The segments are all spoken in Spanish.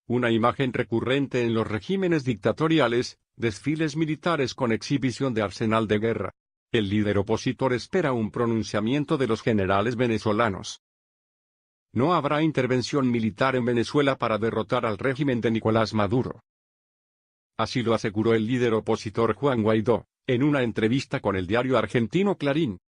una imagen recurrente en los regímenes dictatoriales, desfiles militares con exhibición de arsenal de guerra. El líder opositor espera un pronunciamiento de los generales venezolanos. No habrá intervención militar en Venezuela para derrotar al régimen de Nicolás Maduro. Así lo aseguró el líder opositor Juan Guaidó, en una entrevista con el diario argentino Clarín.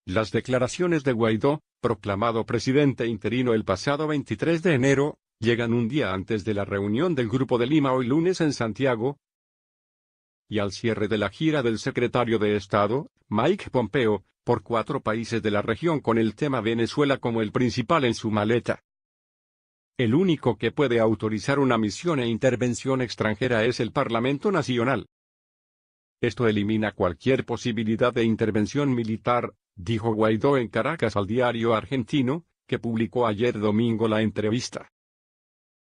Las declaraciones de Guaidó, proclamado presidente interino el pasado 23 de enero, llegan un día antes de la reunión del Grupo de Lima hoy lunes en Santiago, y al cierre de la gira del secretario de Estado, Mike Pompeo, por 4 países de la región con el tema Venezuela como el principal en su maleta. El único que puede autorizar una misión e intervención extranjera es el Parlamento Nacional. Esto elimina cualquier posibilidad de intervención militar, dijo Guaidó en Caracas al diario argentino, que publicó ayer domingo la entrevista.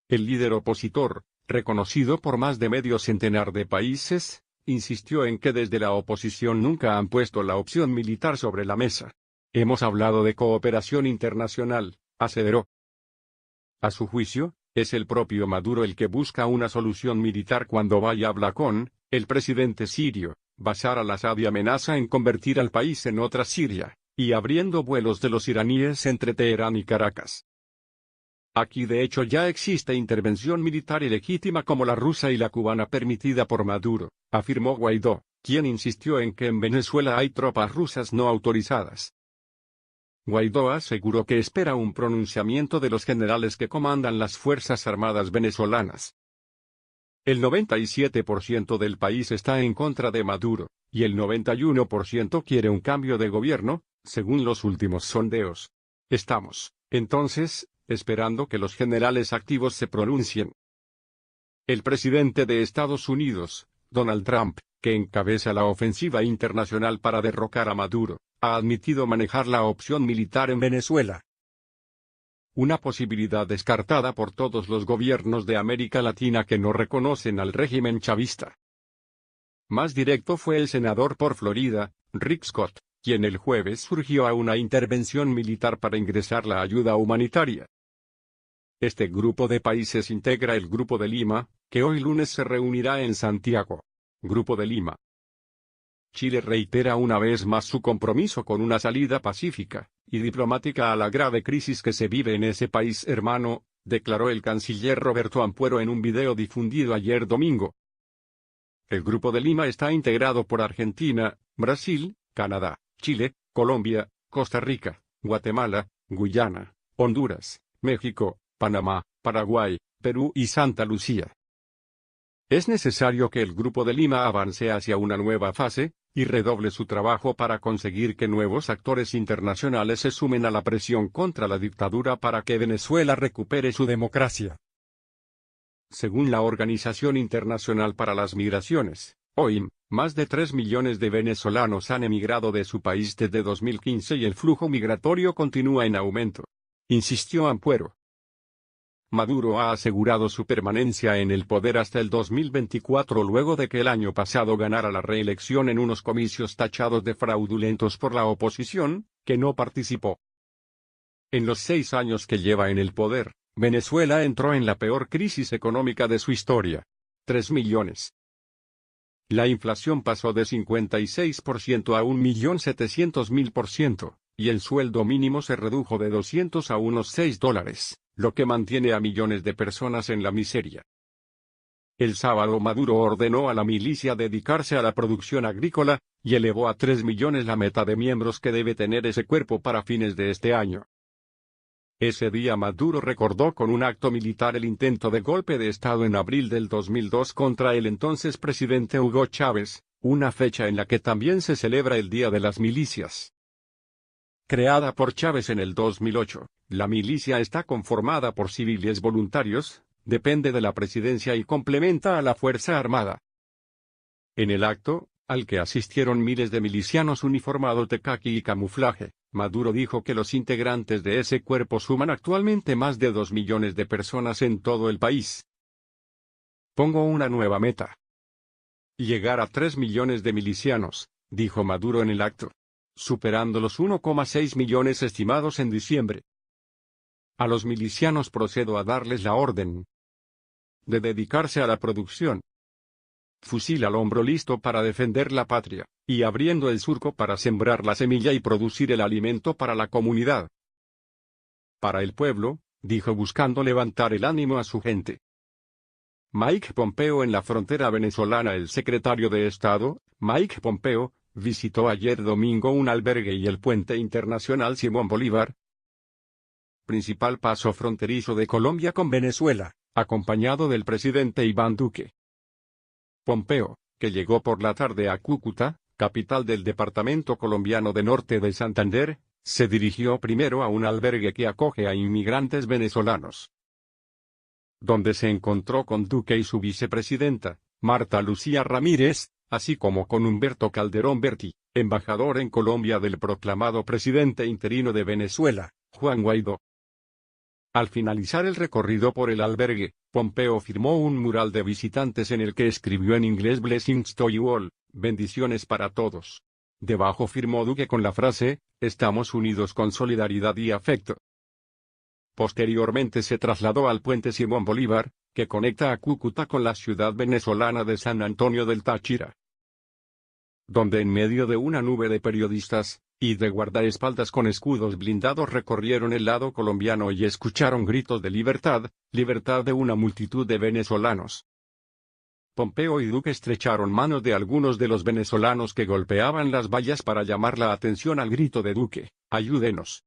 El líder opositor, reconocido por más de medio centenar de países, insistió en que desde la oposición nunca han puesto la opción militar sobre la mesa. Hemos hablado de cooperación internacional, aseveró. A su juicio, es el propio Maduro el que busca una solución militar cuando va y habla con el presidente sirio. Bashar al-Assad y amenaza en convertir al país en otra Siria, y abriendo vuelos de los iraníes entre Teherán y Caracas. Aquí de hecho ya existe intervención militar ilegítima como la rusa y la cubana permitida por Maduro, afirmó Guaidó, quien insistió en que en Venezuela hay tropas rusas no autorizadas. Guaidó aseguró que espera un pronunciamiento de los generales que comandan las Fuerzas Armadas venezolanas. El 97% del país está en contra de Maduro, y el 91% quiere un cambio de gobierno, según los últimos sondeos. Estamos, entonces, esperando que los generales activos se pronuncien. El presidente de Estados Unidos, Donald Trump, que encabeza la ofensiva internacional para derrocar a Maduro, ha admitido manejar la opción militar en Venezuela. Una posibilidad descartada por todos los gobiernos de América Latina que no reconocen al régimen chavista. Más directo fue el senador por Florida, Rick Scott, quien el jueves surgió a una intervención militar para ingresar la ayuda humanitaria. Este grupo de países integra el Grupo de Lima, que hoy lunes se reunirá en Santiago. Grupo de Lima. Chile reitera una vez más su compromiso con una salida pacífica y diplomática a la grave crisis que se vive en ese país hermano, declaró el canciller Roberto Ampuero en un video difundido ayer domingo. El Grupo de Lima está integrado por Argentina, Brasil, Canadá, Chile, Colombia, Costa Rica, Guatemala, Guyana, Honduras, México, Panamá, Paraguay, Perú y Santa Lucía. Es necesario que el Grupo de Lima avance hacia una nueva fase, y redoble su trabajo para conseguir que nuevos actores internacionales se sumen a la presión contra la dictadura para que Venezuela recupere su democracia. Según la Organización Internacional para las Migraciones, OIM, más de 3 millones de venezolanos han emigrado de su país desde 2015 y el flujo migratorio continúa en aumento, insistió Ampuero. Maduro ha asegurado su permanencia en el poder hasta el 2024 luego de que el año pasado ganara la reelección en unos comicios tachados de fraudulentos por la oposición, que no participó. En los 6 años que lleva en el poder, Venezuela entró en la peor crisis económica de su historia. 3 millones. La inflación pasó de 56% a 1.700.000%, y el sueldo mínimo se redujo de 200 a unos $6. Lo que mantiene a millones de personas en la miseria. El sábado Maduro ordenó a la milicia dedicarse a la producción agrícola, y elevó a 3 millones la meta de miembros que debe tener ese cuerpo para fines de este año. Ese día Maduro recordó con un acto militar el intento de golpe de Estado en abril del 2002 contra el entonces presidente Hugo Chávez, una fecha en la que también se celebra el Día de las Milicias. Creada por Chávez en el 2008, la milicia está conformada por civiles voluntarios, depende de la presidencia y complementa a la Fuerza Armada. En el acto, al que asistieron miles de milicianos uniformados de caqui y camuflaje, Maduro dijo que los integrantes de ese cuerpo suman actualmente más de 2 millones de personas en todo el país. Pongo una nueva meta. Llegar a 3 millones de milicianos, dijo Maduro en el acto, superando los 1,6 millones estimados en diciembre. A los milicianos procedo a darles la orden. de dedicarse a la producción. Fusil al hombro listo para defender la patria, y abriendo el surco para sembrar la semilla y producir el alimento para la comunidad. Para el pueblo, dijo buscando levantar el ánimo a su gente. Mike Pompeo en la frontera venezolana. El secretario de Estado, Mike Pompeo, visitó ayer domingo un albergue y el puente internacional Simón Bolívar, principal paso fronterizo de Colombia con Venezuela, acompañado del presidente Iván Duque. Pompeo, que llegó por la tarde a Cúcuta, capital del departamento colombiano de Norte de Santander, se dirigió primero a un albergue que acoge a inmigrantes venezolanos, donde se encontró con Duque y su vicepresidenta, Marta Lucía Ramírez, así como con Humberto Calderón Berti, embajador en Colombia del proclamado presidente interino de Venezuela, Juan Guaidó. Al finalizar el recorrido por el albergue, Pompeo firmó un mural de visitantes en el que escribió en inglés "Blessings to you all", bendiciones para todos. Debajo firmó Duque con la frase, "Estamos unidos con solidaridad y afecto". Posteriormente se trasladó al puente Simón Bolívar, que conecta a Cúcuta con la ciudad venezolana de San Antonio del Táchira, donde en medio de una nube de periodistas y de guardaespaldas con escudos blindados recorrieron el lado colombiano y escucharon gritos de libertad, libertad de una multitud de venezolanos. Pompeo y Duque estrecharon manos de algunos de los venezolanos que golpeaban las vallas para llamar la atención al grito de Duque, "Ayúdenos".